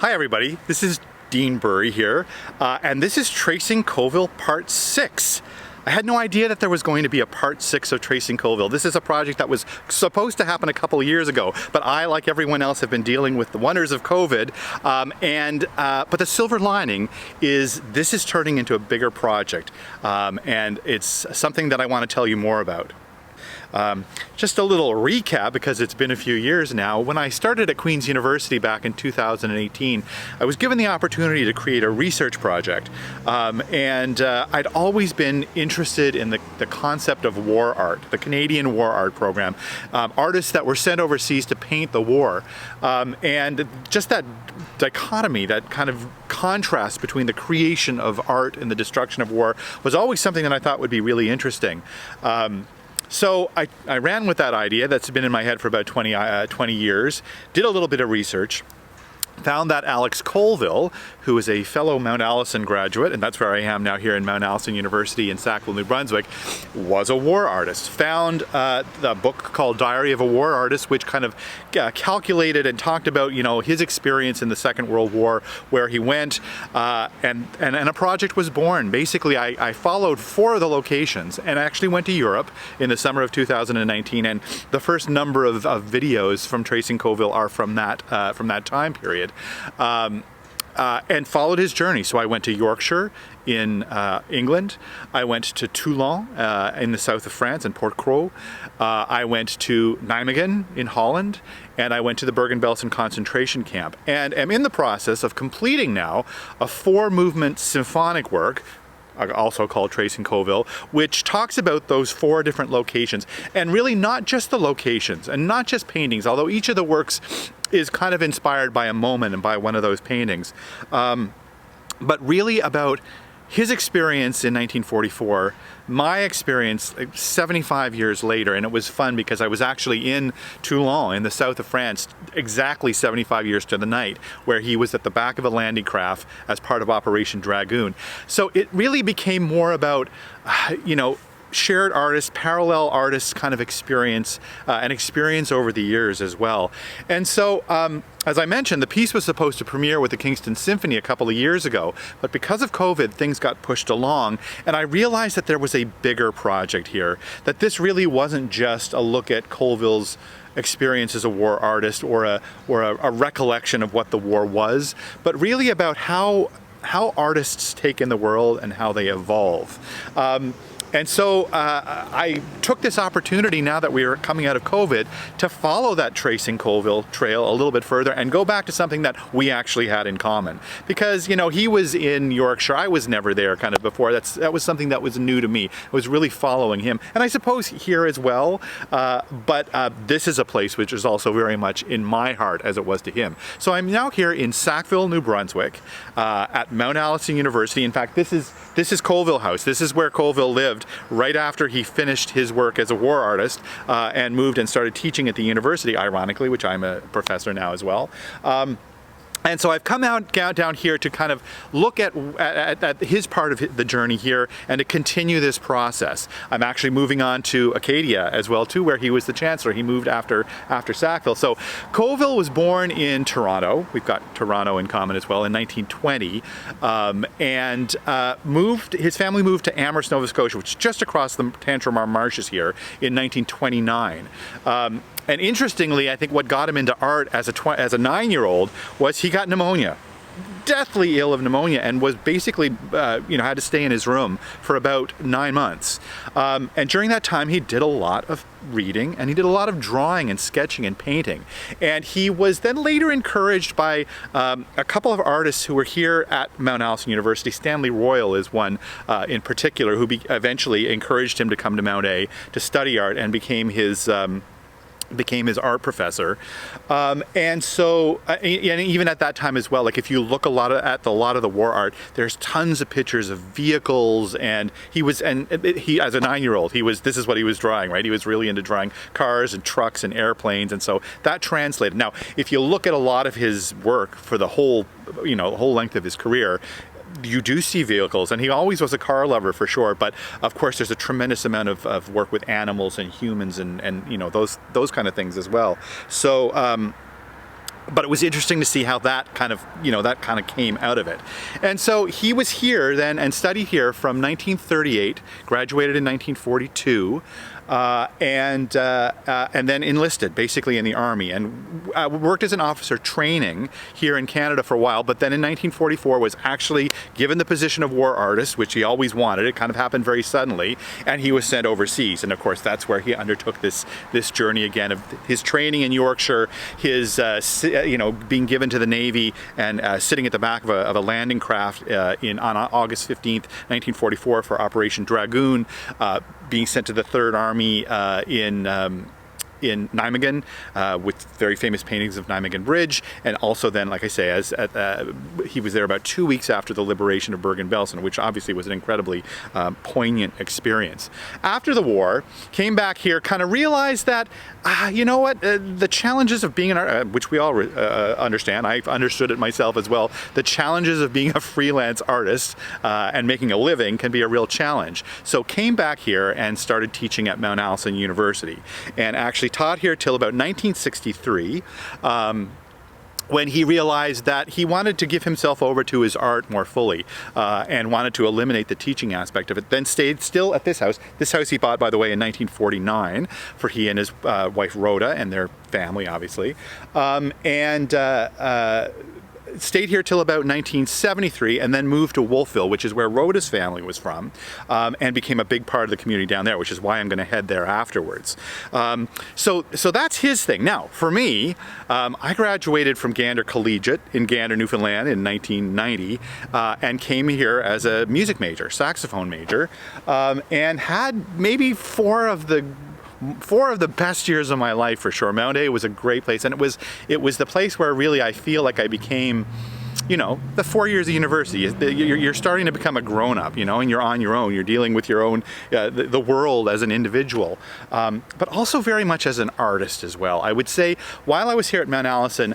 Hi everybody, this is Dean Burry here, and this is Tracing Colville Part 6. I had no idea that there was going to be a Part 6 of Tracing Colville. This is a project that was supposed to happen a couple of years ago, but I, like everyone else, have been dealing with the wonders of COVID, but the silver lining is this is turning into a bigger project, and it's something that I want to tell you more about. Just a little recap, because it's been a few years now. When I started at Queen's University back in 2018, I was given the opportunity to create a research project. I'd always been interested in the concept of war art, the Canadian war art program. Artists that were sent overseas to paint the war. And just that dichotomy, that kind of contrast between the creation of art and the destruction of war was always something that I thought would be really interesting. So I ran with that idea that's been in my head for about 20 years, did a little bit of research, found that Alex Colville, who is a fellow Mount Allison graduate, and that's where I am now here in Mount Allison University in Sackville, New Brunswick, was a war artist. Found the book called Diary of a War Artist, which kind of calculated and talked about, you know, his experience in the Second World War, where he went, and a project was born. Basically, I followed 4 of the locations and actually went to Europe in the summer of 2019, and the first number of videos from Tracing Colville are from that time period. And followed his journey. So I went to Yorkshire in England. I went to Toulon in the south of France, in Port-Cros. I went to Nijmegen in Holland, and I went to the Bergen-Belsen concentration camp. And am in the process of completing now a 4-movement symphonic work, also called Tracing Colville, which talks about those 4 different locations, and really not just the locations and not just paintings, although each of the works is kind of inspired by a moment and by one of those paintings, but really about his experience in 1944, my experience 75 years later. And it was fun because I was actually in Toulon in the south of France exactly 75 years to the night, where he was at the back of a landing craft as part of Operation Dragoon. So it really became more about, shared artists, parallel artists kind of experience, and experience over the years as well. And so, as I mentioned, the piece was supposed to premiere with the Kingston Symphony a couple of years ago, but because of COVID, things got pushed along, and I realized that there was a bigger project here, that this really wasn't just a look at Colville's experience as a war artist or a recollection of what the war was, but really about how artists take in the world and how they evolve. And so I took this opportunity, now that we were coming out of COVID, to follow that Tracing Colville trail a little bit further and go back to something that we actually had in common. Because, he was in Yorkshire. I was never there kind of before. That was something that was new to me. I was really following him. And I suppose here as well. But this is a place which is also very much in my heart as it was to him. So I'm now here in Sackville, New Brunswick, at Mount Allison University. In fact, this is Colville House. This is where Colville lived right after he finished his work as a war artist and moved and started teaching at the university, ironically, which I'm a professor now as well. And so I've come down here to kind of look at his part of the journey here and to continue this process. I'm actually moving on to Acadia as well too, where he was the chancellor. He moved after Sackville. So Colville was born in Toronto. We've got Toronto in common as well, in 1920, his family moved to Amherst, Nova Scotia, which is just across the Tantramar Marshes here, in 1929. And interestingly, I think what got him into art as a 9-year-old was he got pneumonia, deathly ill of pneumonia, and was basically, had to stay in his room for about 9 months. And during that time, he did a lot of reading, and he did a lot of drawing and sketching and painting. And he was then later encouraged by a couple of artists who were here at Mount Allison University. Stanley Royal is one in particular, who eventually encouraged him to come to Mount A to study art and became his art professor. And so, and even at that time as well, like if you look at a lot of the war art, there's tons of pictures of vehicles, and he as a 9-year-old, this is what he was drawing, right? He was really into drawing cars and trucks and airplanes, and so that translated. Now, if you look at a lot of his work for the whole length of his career, you do see vehicles, and he always was a car lover for sure, but of course there's a tremendous amount of work with animals and humans and those kind of things as well. So but it was interesting to see how that kind of, came out of it. And so he was here then and studied here from 1938, graduated in 1942, and then enlisted basically in the Army, and worked as an officer training here in Canada for a while, but then in 1944 was actually given the position of war artist, which he always wanted. It kind of happened very suddenly, and he was sent overseas. And of course that's where he undertook this journey again of his training in Yorkshire, his being given to the Navy and sitting at the back of a landing craft on August 15th, 1944 for Operation Dragoon, being sent to the Third Army in Nijmegen with very famous paintings of Nijmegen Bridge, and also then, like I say, he was there about 2 weeks after the liberation of Bergen-Belsen, which obviously was an incredibly poignant experience. After the war, came back here, kind of realized that, the challenges of being an artist, which we all understand, I've understood it myself as well, the challenges of being a freelance artist and making a living can be a real challenge. So came back here and started teaching at Mount Allison University, and actually taught here till about 1963, when he realized that he wanted to give himself over to his art more fully and wanted to eliminate the teaching aspect of it. Then stayed still at this house. This house he bought, by the way, in 1949 for he and his wife Rhoda and their family, obviously, stayed here till about 1973, and then moved to Wolfville, which is where Rhoda's family was from, and became a big part of the community down there, which is why I'm going to head there afterwards. So that's his thing. Now, for me, I graduated from Gander Collegiate in Gander, Newfoundland in 1990, and came here as a music major, saxophone major, and had maybe four of the best years of my life for sure. Mount A was a great place, and it was the place where really I feel like I became, the 4 years of university. You're starting to become a grown-up, and you're on your own. You're dealing with your own, the world as an individual, but also very much as an artist as well. I would say while I was here at Mount Allison,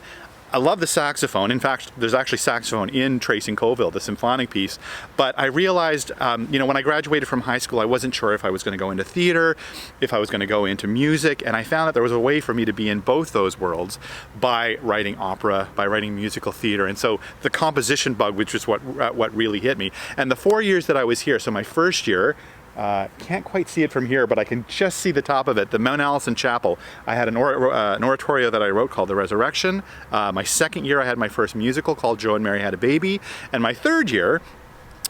I love the saxophone. In fact, there's actually saxophone in Tracing Colville, the symphonic piece. But I realized, when I graduated from high school, I wasn't sure if I was going to go into theater, if I was going to go into music, and I found that there was a way for me to be in both those worlds by writing opera, by writing musical theater. And so the composition bug, which is what really hit me. And the 4 years that I was here, so my first year, can't quite see it from here, but I can just see the top of it, the Mount Allison Chapel. I had an oratorio that I wrote called The Resurrection. My second year I had my first musical called Joe and Mary Had a Baby. And my third year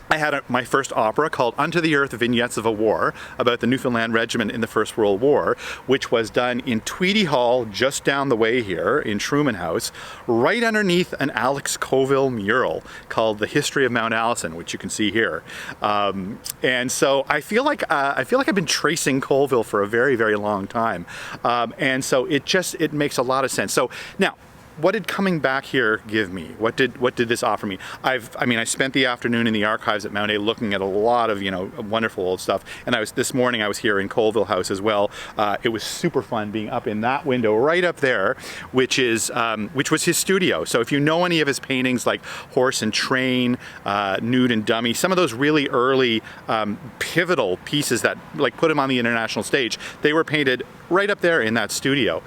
I had my first opera called Unto the Earth, Vignettes of a War, about the Newfoundland Regiment in the First World War, which was done in Tweedy Hall, just down the way here in Truman House, right underneath an Alex Colville mural called The History of Mount Allison, which you can see here. And so I feel like I've been tracing Colville for a very, very long time. And so it makes a lot of sense. So now, what did coming back here give me? What did this offer me? I spent the afternoon in the archives at Mount A looking at a lot of wonderful old stuff. And this morning I was here in Colville House as well. It was super fun being up in that window right up there, which was his studio. So if you know any of his paintings like Horse and Train, Nude and Dummy, some of those really early pivotal pieces that put him on the international stage, they were painted right up there in that studio.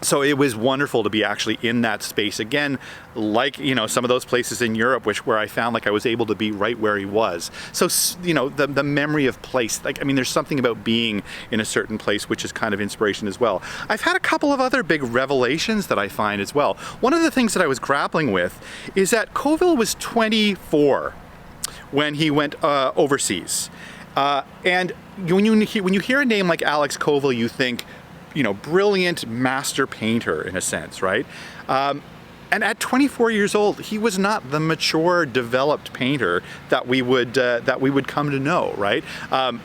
So it was wonderful to be actually in that space again, some of those places in Europe, where I found I was able to be right where he was. So the memory of place, there's something about being in a certain place which is kind of inspiration as well. I've had a couple of other big revelations that I find as well. One of the things that I was grappling with is that Colville was 24 when he went overseas, and when you hear a name like Alex Colville, you think, brilliant master painter in a sense, right? And at 24 years old, he was not the mature, developed painter that we would come to know, right?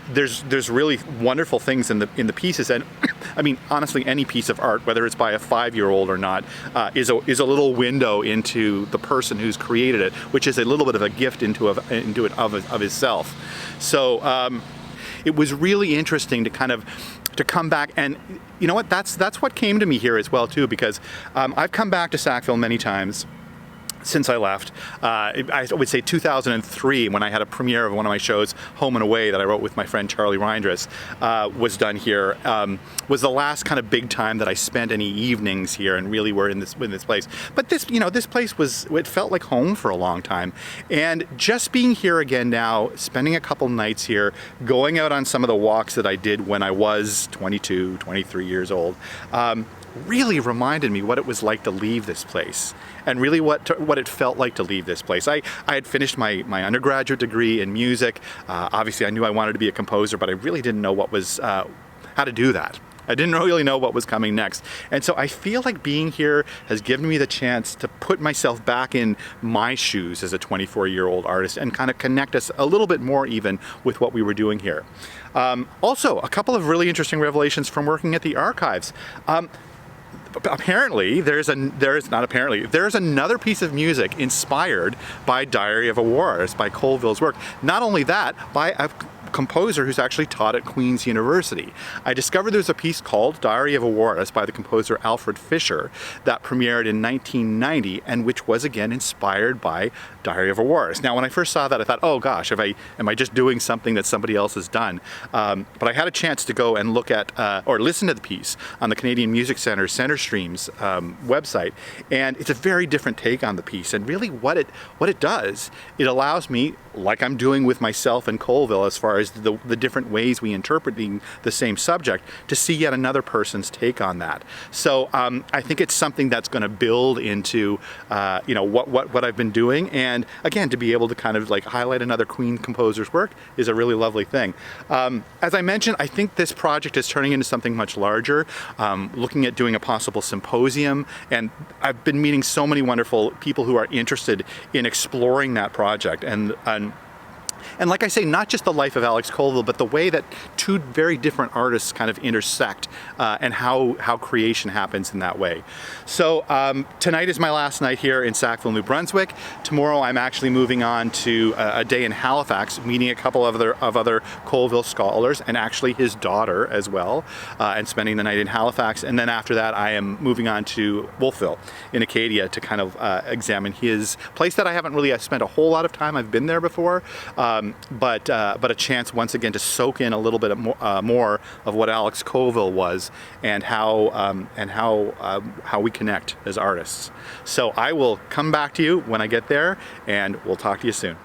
There's really wonderful things in the pieces, and honestly, any piece of art, whether it's by a 5-year-old or not, is a little window into the person who's created it, which is a little bit of a gift into it of himself. So it was really interesting to come back, and you know what, that's what came to me here as well too, because I've come back to Sackville many times, since I left. I would say 2003, when I had a premiere of one of my shows, Home and Away, that I wrote with my friend Charlie Reindress, was done here. Was the last kind of big time that I spent any evenings here and really were in this place. But this, this place it felt like home for a long time. And just being here again now, spending a couple nights here, going out on some of the walks that I did when I was 22, 23 years old, really reminded me what it was like to leave this place, and really what it felt like to leave this place. I had finished my undergraduate degree in music. Obviously I knew I wanted to be a composer, but I really didn't know how to do that. I didn't really know what was coming next. And so I feel like being here has given me the chance to put myself back in my shoes as a 24-year-old artist and kind of connect us a little bit more even with what we were doing here. Also, a couple of really interesting revelations from working at the archives. Apparently, there's another piece of music inspired by Diary of a War Artist, by Colville's work. Not only that, by a composer who's actually taught at Queen's University. I discovered there's a piece called Diary of a War Artist by the composer Alfred Fisher that premiered in 1990 and which was again inspired by Diary of a War Artist. Now when I first saw that I thought, oh gosh, am I just doing something that somebody else has done? But I had a chance to go and look at or listen to the piece on the Canadian Music Centre Centerstream's website, and it's a very different take on the piece. And really what it does, it allows me, like I'm doing with myself and Colville as far as the different ways we interpret the same subject, to see yet another person's take on that. So I think it's something that's going to build into what I've been doing, and again, to be able to kind of like highlight another Queen composer's work is a really lovely thing. As I mentioned, I think this project is turning into something much larger, looking at doing a possible symposium, and I've been meeting so many wonderful people who are interested in exploring that project, and like I say, not just the life of Alex Colville, but the way that two very different artists kind of intersect, and how creation happens in that way. So tonight is my last night here in Sackville, New Brunswick. Tomorrow I'm actually moving on to a day in Halifax, meeting a couple of other Colville scholars, and actually his daughter as well, and spending the night in Halifax. And then after that I am moving on to Wolfville in Acadia to kind of examine his place that I haven't really spent a whole lot of time. I've been there before. But a chance once again to soak in a little bit more of what Alex Colville was, and how we connect as artists. So I will come back to you when I get there, and we'll talk to you soon.